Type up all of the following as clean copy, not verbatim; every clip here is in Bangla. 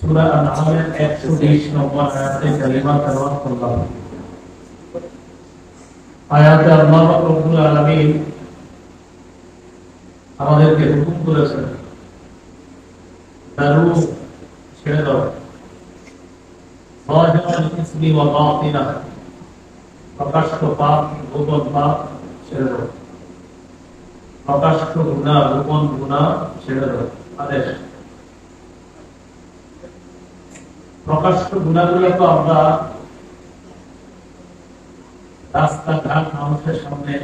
সূরা আন-নাহলের 120 নম্বর আয়াতে কালিমা তেলাওয়াত করলাম। আয়াতে আল্লাহ রাব্বুল আলামিন আমাদেরকে হুকুম করেছেন, দারু ছেড়ে দাও, যাহিরাল ইসমি ওয়া বাতিনা, প্রকাশ্য পাপ গোপন পাপ ছেড়ে দাও, প্রকাশ্য গুনাহ গোপন গুনাহ ছেড়ে দাও। আদেশ প্রকাশ্য গুনাহগুলো তো আমরা রাস্তাঘাট মানুষের সামনে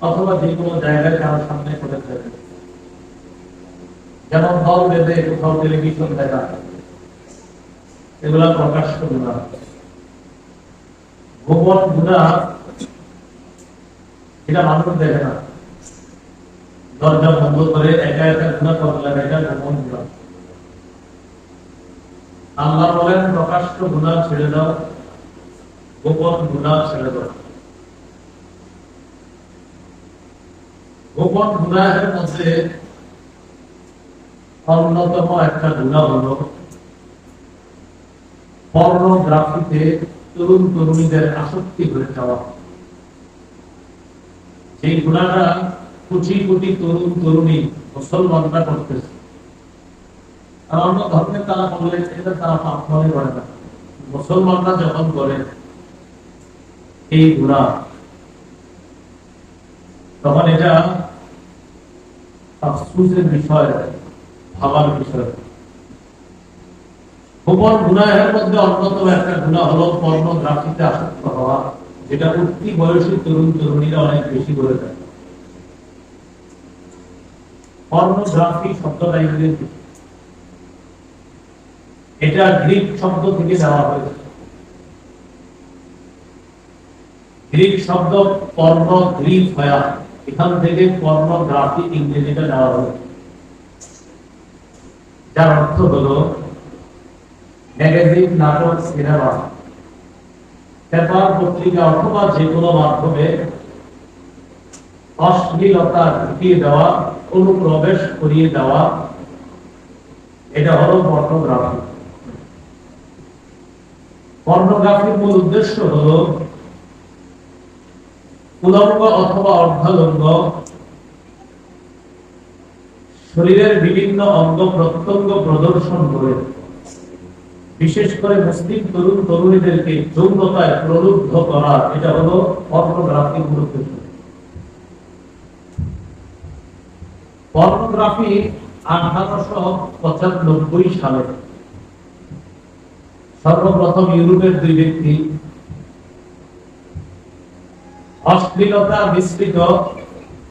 অথবা যে কোনো জায়গায় কারোর সামনে করে থাকি, যেমন দল বেঁধে কোথাও টেলিভিশন দেখা, এগুলা প্রকাশ্য গুনাহ। গোপন গুনাহ এটা মানুষ দেখে না, দরজা বন্ধ করে একা একা গুনাহ করলে এটা গোপন গুনাহ। আল্লাহ বলেন প্রকাশ্য গুনাহ ছেড়ে দাও, গোপন গুনাহ ছেড়ে দাও। গোপন গুনাহের মধ্যে অন্যতম একটা গুনাহ হলো পর্নোগ্রাফিতে তরুণ তরুণীদের আসক্তি হয়ে যাওয়া। এই গুনাহটা কোটি কোটি তরুণ তরুণী মুসলমানরা করতেছে, আর অন্য ধর্মের তারা বললে এটা তারা পাপ মনে করে না। মুসলমানরা যখন করে এই গুনাহ, তখন এটা আফসোসের বিষয়, ভাবার বিষয়। গোপন গুনাহের মধ্যে অন্যতম একটা গুনাহ হলো পর্নোগ্রাফিতে আসক্ত হওয়া, যেটা উঠতি বয়সী তরুণ তরুণীরা অনেক বেশি করে থাকে। পর্নোগ্রাফি শব্দটা ইংরেজি, এটা গ্রিক শব্দ থেকে নেওয়া হয়েছে। গ্রিক শব্দ পর্নোগ্রিফয়া, এখান থেকে পর্নোগ্রাফি ইংরেজিটা নেওয়া হয়েছে, যার অর্থ হলো ম্যাগাজিন, নাটক, সিনেমা, পেপার, পত্রিকা অথবা যে কোনো মাধ্যমে অশ্লীলতা ঢুকিয়ে দেওয়া, অনুপ্রবেশ করিয়ে দেওয়া, এটা হলো পর্নোগ্রাফি। পর্নোগ্রাফির মূল উদ্দেশ্য হলো উলঙ্গ অথবা অর্ধাঙ্গ শরীরের বিভিন্ন অঙ্গ প্রত্যঙ্গ প্রদর্শন করে বিশেষ করে মুসলিম তরুণ তরুণীদেরকে যৌনতায় প্রলুব্ধ করা, এটা হলো পর্নোগ্রাফির মূল উদ্দেশ্য। পর্নোগ্রাফি 1895 সালে সর্বপ্রথম ইউরোপের দুই ব্যক্তি অশ্লীলতা মিশ্রিত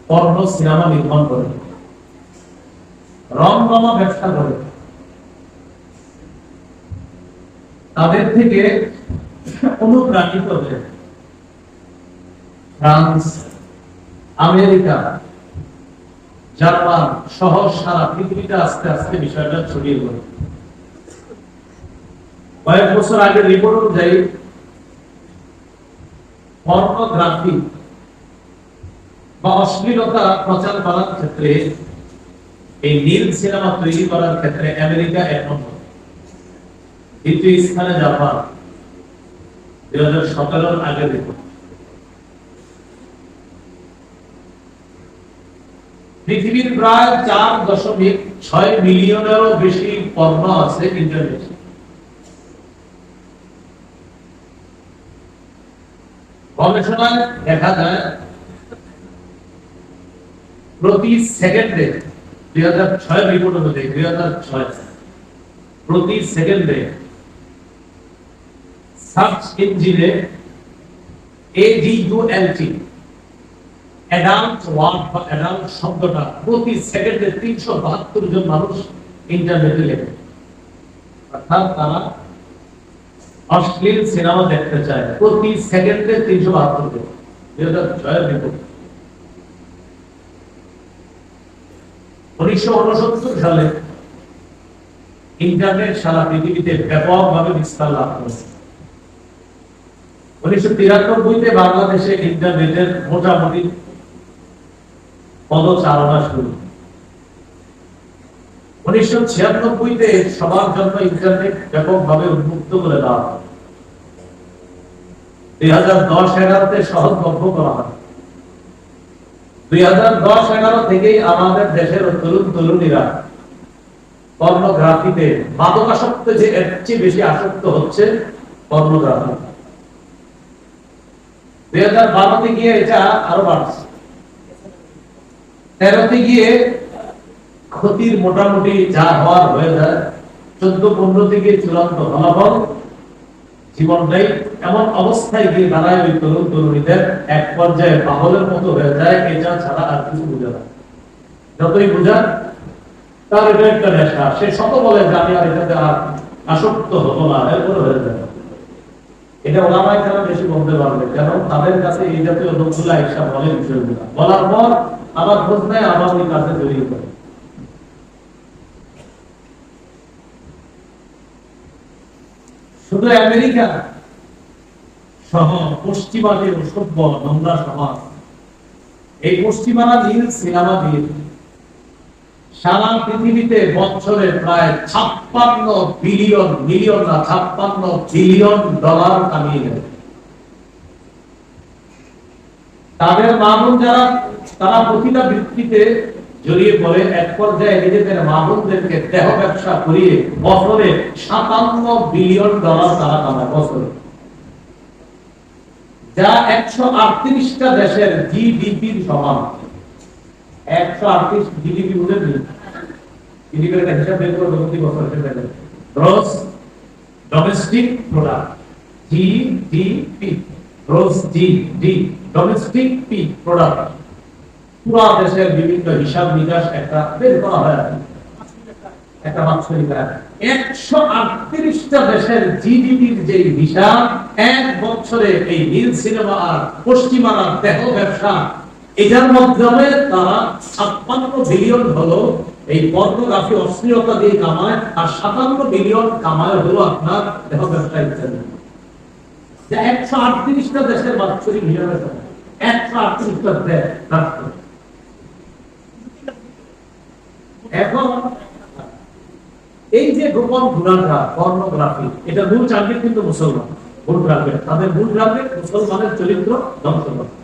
পর্নো সিনেমা নির্মাণ করে, রমরমা ব্যবসা করে। তাদের থেকে অনুপ্রাণিত হয়ে ফ্রান্স, আমেরিকা, জার্মান সহ সারা পৃথিবীতে আস্তে আস্তে বিষয়টা ছড়িয়ে পড়ে। কয়েক বছর আগে রিপোর্ট অনুযায়ী পর্নোগ্রাফি বা অশ্লীলতা প্রচার করার ক্ষেত্রে, এই নীল সিনেমা তৈরি করার ক্ষেত্রে আমেরিকা 1 নম্বর, দ্বিতীয় স্থানে জাপান। 2017 আগে রিপোর্ট। পৃথিবীর প্রায় 4.6 মিলিয়নেরও বেশি পর্ন আছে ইন্টারনেটে। গবেষণায় দেখা যায় প্রতি সেকেন্ডে 2006 রিপোর্ট অনুযায়ী 2006 প্রতি সেকেন্ডে সার্চ ইঞ্জিনে ADULT অ্যাডাল্ট ওয়ার্ড বা অ্যাডাল্ট শব্দটা প্রতি সেকেন্ডে 372 জন মানুষ ইন্টারনেটে লেখে। অর্থাৎ তারা অশ্লীল সিনেমা দেখতে চায় প্রতি সেকেন্ডে 372 জন। 2006 রিপোর্ট। 1969 সালে ইন্টারনেট সারা পৃথিবীতে ব্যাপকভাবে বিস্তার লাভ করেছে। 1993 বাংলাদেশে ইন্টারনেটের মোটামুটি পদচারণা শুরু। 1996-তে সবার জন্য ইন্টারনেট ব্যাপকভাবে উন্মুক্ত করে দেওয়া হয়। 2010-11-তে সহজলভ্য করা হয়। 2010-11 থেকেই আমাদের দেশের তরুণ তরুণীরা পর্নোগ্রাফিতে, মাদকাসক্ত যে এর চেয়ে বেশি আসক্ত হচ্ছে পর্নোগ্রাফি। 2012-তে গিয়ে এটা আরো বাড়ছে। 13-তে গিয়ে ক্ষতির মোটামুটি যা হওয়ার হয়ে যায়, 14-15 থেকে চূড়ান্ত ফলাফল জীবনটাই এমন অবস্থায় গিয়ে দাঁড়ায় ওই তরুণ তরুণীদের এক পর্যায়ে পাগলের মতো হয়ে যায়। এটা ছাড়া আর কিছু বোঝা না। যতই বোঝা তার এটা একটা নেশা, সে শত বলে যে আমি আর এটাতে আর আসক্ত হবো না, এরপরে হয়ে যায়। এটা ওলামায়ে কেরাম বেশি বলতে পারবে, কেন তাদের কাছে এই জাতীয় লোকগুলা ইচ্ছা বলে বিষয়গুলা বলার পর আবার খোঁজ নেয়, আবার ওই কাছে জড়িয়ে পড়ে। শুধু আমেরিকা সহ পশ্চিমা যে সভ্য নোংরা সমাজ, এই পশ্চিমারা নীল সিনেমা দিয়ে সারা পৃথিবীতে বছরে প্রায় 56 বিলিয়ন, মিলিয়ন না 56 বিলিয়ন ডলার কামিয়ে নেয়। তাদের মা বোন যারা, তারা প্রতিটা বৃত্তিতে জড়িয়ে পড়ে, এক পর্যায়ে নিজেদের মা বোনদেরকে দেহ ব্যবসা করিয়ে বছরে 57 বিলিয়ন ডলার তারা কামায় বছরে, যা 138টা দেশের জিডিপির সমান। 138 জিডিপি বুঝে নিন, জিডিপির একটা হিসাব বের করে প্রতি বছর সেটা gross domestic product, GDP, gross GD domestic P product, পুরো দেশের বিভিন্ন হিসাব নিকাশ একটা বের করা হয়, একটা বাৎসরিক 138টা দেশের জিডিপির যে হিসাব, এক বছরে এই নীল সিনেমা আর পশ্চিমারা দেহ ব্যবসা, এটার মাধ্যমে তারা 56 বিলিয়ন হলো এই পর্নোগ্রাফি অশ্লীলতা দিয়ে কামায়, আর 57 বিলিয়ন কামায় হলো আপনার দেহ ব্যবসা ইত্যাদি। যা 138টা দেশের বাৎসরিক হিসাবে 138টা দেশ রাষ্ট্র। এখন এই যে গোপন গুণাটা পর্নোগ্রাফি, এটা মূল টার্গেট কিন্তু মুসলমান, মূল টার্গেট, তাদের মূল টার্গেট মুসলমানের চরিত্র ধ্বংস করা।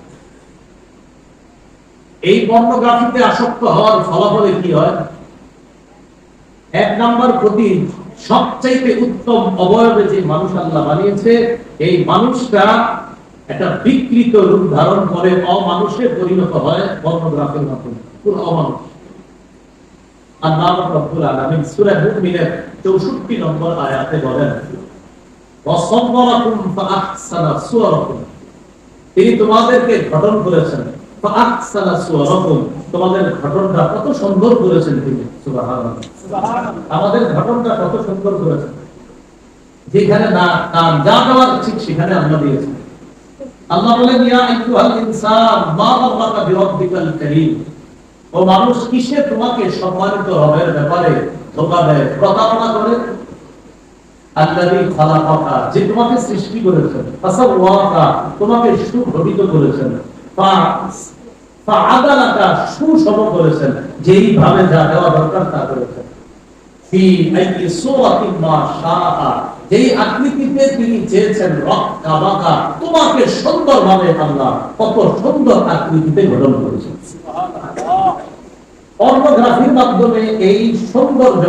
এই পর্নোগ্রাফিতে আসক্ত হওয়ার ফলাফলে কি হয়? এক নাম্বার ক্ষতি, সবচাইতে উত্তম অবয়বে যে মানুষ আল্লাহ বানিয়েছে, এই মানুষটা একটা বিকৃত রূপ ধারণ করে অমানুষে পরিণত হয় পর্নোগ্রাফির মাধ্যমে, পুরো অমানুষ। আল্লাহ রাব্বুল আলামিন সূরা মুমিনের 64 নম্বর আয়াতে বলেন, ওয়াসাওয়ারাকুম ফাআহসানা সুওয়ারাকুম, তিনি তোমাদেরকে গঠন করেছেন, ফাআহসানা সুওয়ারাকুম, তোমাদের গঠনটা কত সুন্দর করেছেন তিনি। সুবহানাল্লাহ, সুবহানাল্লাহ, আমাদের গঠনটা কত সুন্দর করেছেন, যেখানে না কান যা দেওয়ার ঠিক সেখানে আমরা দিয়েছি। আল্লাহ বলেন, ইয়া আইয়ুহাল ইনসান মা গাররাকা বিরাব্বিকাল কারীম, ও মানুষ কিসে তোমাকে সম্মানিত রবের ব্যাপারে ধোঁকা দেয়, প্রতারণা করে? আল্লাযী খালাকাকা, যে তোমাকে সৃষ্টি করেছেন, ফাসাওয়াকা, তোমাকে সুগঠিত করেছেন, ফাআদালাকা, সুষম করেছেন, যেইভাবে যা দেওয়া দরকার তা করেছেন, ফি আইয়ি সূরাতিন মা শাআ, যেই আকৃতিতে তিনি চেয়েছেন, রাক্কাবাকা, তোমাকে সুন্দরভাবে আল্লাহ কত সুন্দর আকৃতিতে গঠন করেছেন। সুবহানাল্লাহ। পর্নোগ্রাফির মাধ্যমে এই সৌন্দর্য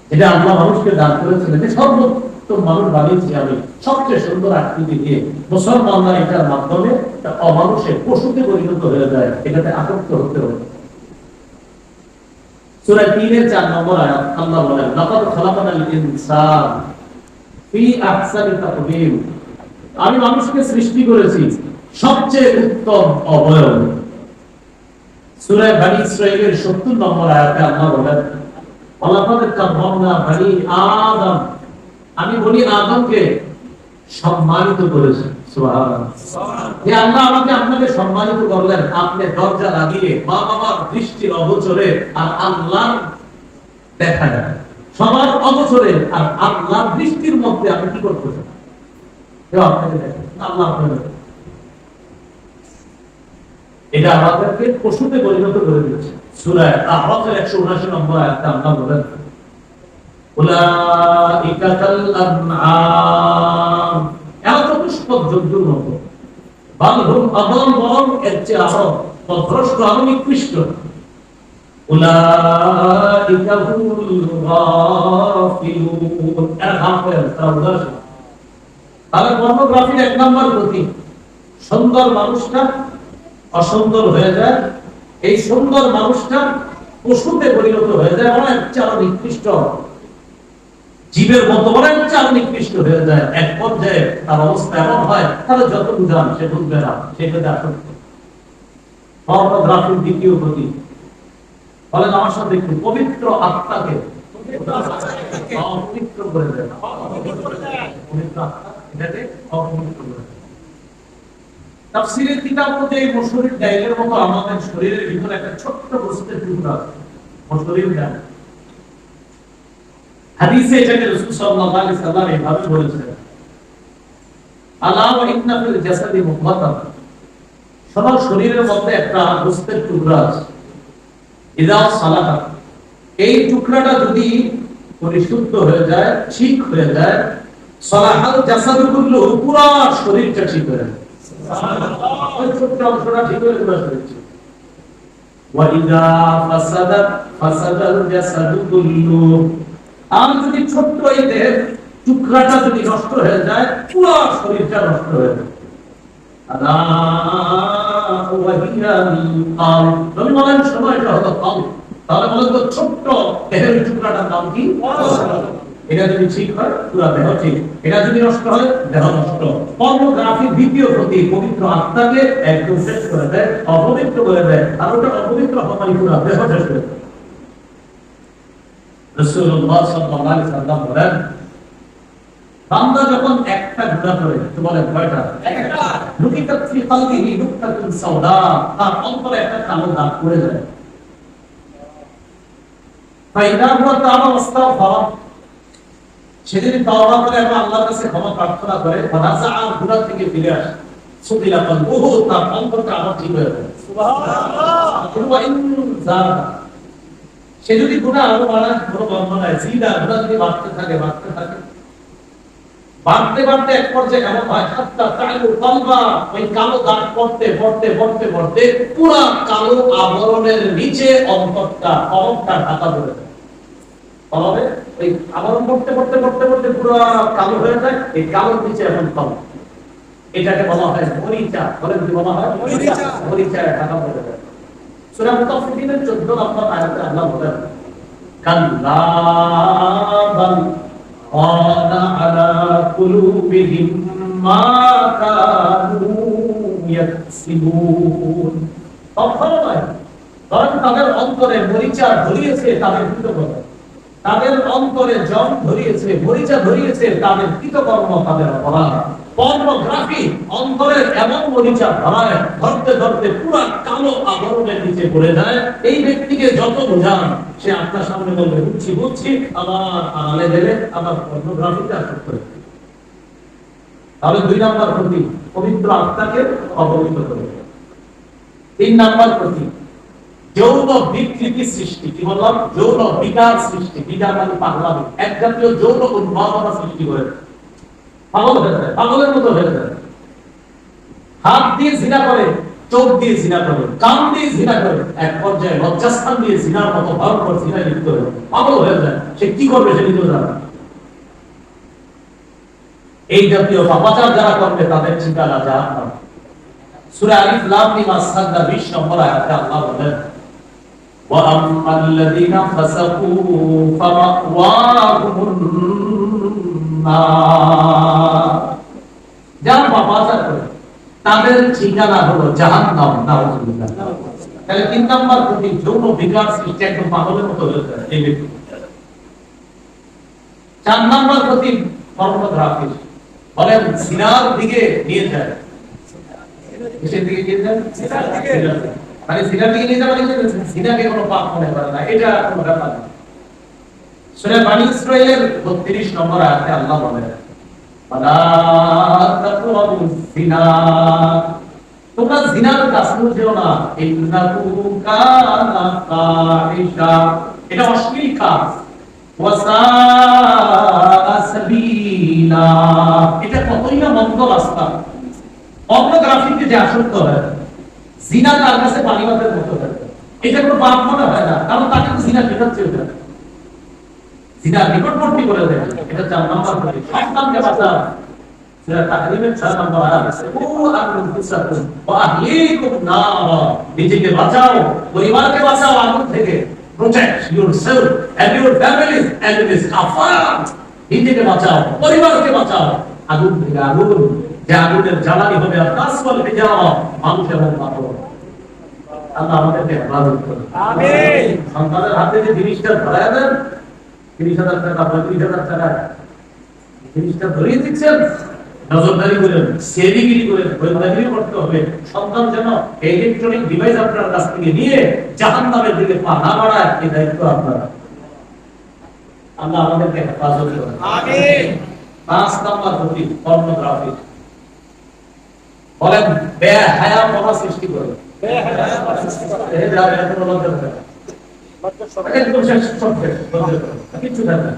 যেটা আল্লাহ মানুষকে দান করেছেন, যে সর্বোত্তম মানুষ বানিয়েছি আমি সবচেয়ে সুন্দর আকৃতি দিয়ে, মুসলমানরা এটার মাধ্যমে অমানুষে পশুতে পরিণত হয়ে যায়, এটাতে আসক্ত হতে হবে। সূরা 3-4 নম্বর আয়াত আল্লাহ বলেন, লাকাদ খালাকানাল ইনসান ফি আহসানি তাকওয়িম, আমি মানুষকে সৃষ্টি করেছি সবচেয়ে উত্তম অবয়ব। সূরা বনী ইসরাঈলের 70 নম্বর আয়াতে আল্লাহ বলেন, ওয়ালাকাদ কাররামনা বনী আদম, আমি বনি আদমকে সম্মানিত করেছি। সুবহানাল্লাহ, যে আল্লাহ আমাকে আপনাকে সম্মানিত করলেন, আপনি দরজা লাগিয়ে মা বাবার দৃষ্টির অগোচরে আর আল্লাহর দেখা যায়, সবার অগোচরে আর আল্লাহর দৃষ্টির মধ্যে আপনি কি করতেছেন? কেউ আপনাকে দেখে, আল্লাহ আপনাকে, এটা আমাদেরকে পশুতে পরিণত করে দিয়েছে। সূরা আরাফের 179 নম্বর আয়াতে আল্লাহ বলেন উলাইকা কাল আনআম, এরা চতুষ্পদ জন্তুর মতো, বাল হুম আদম, বরং এর চেয়ে আরো পথভ্রষ্ট, আরো নিকৃষ্ট। উলাইকা হুল গাফিলুন, এরা গাফেল, তারা উদাসীন। তাহলে পর্নোগ্রাফির এক নাম্বার ক্ষতি, সুন্দর মানুষটা অসুন্দর হয়ে যায়, এই সুন্দর মানুষটা পশুতে পরিণত হয়ে যায়, অনেক চার নিকৃষ্ট জীবের মতো, অনেক চার নিকৃষ্ট হয়ে যায়। এক পর্যায়ে তার অবস্থা এমন হয়, তাহলে যত বুঝান সে বুঝবে না, সেক্ষেত্রে আসক্ত। পর্নোগ্রাফির দ্বিতীয় ক্ষতি, বলেন আমার সাথে একটু, পবিত্র আত্মাকে অপবিত্র করে দেয়। পবিত্র আত্মা এটাকে অপবিত্র করে দেয়। তাফসীরের কিতাব অনুযায়ী মসুরির ডাইলের মতো আমাদের শরীরের ভিতরে একটা ছোট্ট গোস্তের টুকরা আছে, মসুরির ডাল। হাদিসে এটাকে রাসূল সাল্লাল্লাহু আলাইহি সাল্লাম এইভাবে বলেছেন, আলা ওয়া ইন্না ফিল জাসাদি মুদগাতান, শোনো শরীরের মধ্যে একটা গোস্তের টুকরা আছে, ইযা সালাহা, এই টুকরাটা যদি পরিশুদ্ধ হয়ে যায়, ঠিক হয়ে যায়, সালাহাল জাসাদু কুল্লুহু, পুরো শরীরটা ঠিক হয়ে যায়। ওই ছোট্ট অংশটা ঠিক হয়ে পুরো শরীর ঠিক। ওয়া ইযা ফাসাদাত ফাসাদাল জাসাদু কুল্লুহু, আর যদি ছোট্ট এই দেহের টুকরাটা যদি নষ্ট হয়ে যায়, পুরো শরীরটা নষ্ট হয়ে যায়। আলা ওয়া হিয়া আল, নবী বলেন সময়টা হলো কল। তাহলে বলেন তো ছোট্ট দেহের টুকরাটার নাম কি? এটা যদি ঠিক হয় পুরো দেহ ঠিক, এটা যদি নষ্ট হয় দেহ নষ্ট। পর্নোগ্রাফির দ্বিতীয় ক্ষতি, পবিত্র আত্মাকে একদম শেষ করে দেয়, অপবিত্র করে দেয়, আর ওটা অপবিত্র হওয়ার পুরো দেহ শেষ করে দেয়। রাসূলুল্লাহ সাল্লাল্লাহু আলাইহি সাল্লাম বলেন, বান্দা যখন একটা গুনাহ করে, তো বলে কয়টা? একটা। লুকিতাত ফি কলবিহি নুকতাতুন সাওদা, তার অন্তরে একটা কালো দাগ পড়ে যায়। ফাইদা হুয়া তাওবা ওয়াস্তাগফার, সে যদি তাওবা করে এবং আল্লাহর কাছে ক্ষমা প্রার্থনা করে, ফানাজা গুনাহ থেকে ফিরে আসে, সুবিলা কলবুহু, তার অন্তরটা আবার ঠিক হয়ে যায়। সুবহানাল্লাহ। ওয়া ইন যারা, সে যদি গুনাহ আরো বাড়ায়, কোনো বন্ধ নাই, জিদা গুনাহ যদি বাড়তে থাকে বাড়তে বাড়তে এক পর্যায়ে এমন হয়, হাত্তা তাআলু কলবা, ওই কালো দাগ পড়তে পড়তে পড়তে পড়তে পুরো কালো আবরণের নিচে অন্তরটা, কলবটা ঢাকা পড়ে যায়। কলবে ওই আবরণ পড়তে পড়তে পড়তে পড়তে পুরো কালো হয়ে যায়, এই কালোর নিচে এখন কলব, এটাকে বলা হয় মরিচা। বলে কি বলা হয়? মরিচা। মরিচা ঢাকা পড়ে যায়। সূরা মুতাফফিফিনের 14 নম্বর আয়াতে আল্লাহ বলেন, কাল্লা বাল আনা আলা কুলুবিহিম মা কানু ইয়াকসিবুন, কখনো নয়, কারণ তাদের অন্তরে মরিচা ধরিয়েছে তাদের কৃতকর্ম, তাদের অন্তরে জং ধরিয়েছে, মরিচা ধরিয়েছে তাদের কৃতকর্ম, তাদের অপরাধ। পর্নোগ্রাফি অন্তরের এমন মরিচা ধরায়, ধরতে ধরতে পুরো কালো আবরণের নিচে পড়ে যায়। এই ব্যক্তিকে যত বোঝান, সে আপনার সামনে বলবে বুঝছি বুঝছি, আবার আড়ালে গেলে আবার পর্নোগ্রাফিতে আসক্ত হয়ে। তাহলে 2 নাম্বার ক্ষতি, পবিত্র আত্মাকে অপবিত্র করে। 3 নাম্বার ক্ষতি, যৌন বিকৃতি সৃষ্টি। কি বললাম? যৌন বিকার সৃষ্টি। বিকার মানে পাগলামি, এক জাতীয় যৌন উন্মাদনা সৃষ্টি করে, পাগল হয়ে যায়, পাগলের মতো হয়ে যায়। হাত দিয়ে জিনা করে, চোখ দিয়ে জিনা করে, কান দিয়ে জিনা করে, এক পর্যায়ে লজ্জাস্থান দিয়ে জিনার মতো ভয়ঙ্কর জিনায় লিপ্ত হয়ে পাগল হয়ে যায়। সে কি করবে সে নিজেও জানে না। এই জাতীয় পাপাচার যারা করবে তাদের ঠিকানা জাহান্নাম। সূরা আলিফ লাম মিম আস-সাজদা 20 নম্বর আয়াতে আল্লাহ বলেন, ওয়া আম্মাল্লাযীনা ফাসাকু ফামাওয়াহুমুন নার, যারা পাপাচার করে তাদের ঠিকানা হলো জাহান্নাম। নাউযুবিল্লাহ। তাহলে 3 নাম্বার ক্ষতি, যৌন বিকার সৃষ্টি, একদম পাগলের মতো হয়ে যায় এই ব্যক্তি। 4 নাম্বার ক্ষতি, পর্নোগ্রাফি। বলেন জিনার দিকে নিয়ে যায়। কিসের দিকে নিয়ে যায়? জিনার দিকে। মানে জিনার দিকে নিয়ে যায় মানে জিনাকে কোনো পাপ মনে করে না, এটা কোনো ব্যাপার না। সূরা বনী ইসরাঈলের 32 নম্বর আয়াতে আল্লাহ বলেন, ওয়ালা তাকরাবুজ জিনা, জিনা মানে পাপ। বলেন জিনা কি? জিনা কি কোনো পাপ মনে করে না, এটা কোনো ব্যাপার না। সূরা বনী ইসরাঈলের 32 নম্বর আয়াতে আল্লাহ বলেন, ওয়ালা তাকরাবুজ জিনা, জিনা মানে পাপ। তোমরা জিনার কাজ করছো না, ইন্নাহু কানা ফাহিশা, এটা অশ্লীল কাজ, ওয়াসাআ সাবিলা, এটা কতই না মন্দ রাস্তা। পর্নোগ্রাফিতে যে আসক্ত হয়, জিনা তার কাছে পানি ভাতের মতো হয়, এটা কোনো পাপ মনে হয় না, কারণ তাকে তো জিনা শেখাচ্ছে ওটা, জিনা নিকটবর্তী করে দেয়। এটা 4 নাম্বার করে সন্তানকে বাঁচাও। সূরা তাহরিমের 4 নাম্বার আয়াত আছে, ও আনফুসাকুম ওয়া আহলিকুম নারা, নিজেকে বাঁচাও, পরিবারকে বাঁচাও আগুন থেকে। Protect yourself and your families against কাফার, নিজেকে বাঁচাও, পরিবারকে বাঁচাও আগুন থেকে। আগুন যে আগুনের জ্বালানি হবে আকাশওয়াল হিজারা, মানুষ এবং পাথর। আল্লাহ আমাদেরকে হেফাজত করুন, আমিন। সন্তানের হাতে যে জিনিসটা ধরায় দেন, 30,000 টাকা 35,000 টাকা জিনিসটা ধরিয়ে দিচ্ছেন, নজরদারি করেন, সেভিংই করেন, গোয়েন্দাগিরি করতে হবে। সন্তান যেন ইলেকট্রনিক ডিভাইস আপনার কাছ থেকে নিয়ে জাহান্নামের দিকে পা না বাড়ায়, এই দায়িত্ব আপনার। আল্লাহ আমাদেরকে হেফাজত করুন, আমিন। 5 নাম্বার ক্ষতি পর্নোগ্রাফি। বলেন বেহায়াপনা সৃষ্টি করে, বেহায়াপনা সৃষ্টি করে, এই যাবে এত লজ্জা করে, একদম শেষ সব শেষ, কিছু থাকে না।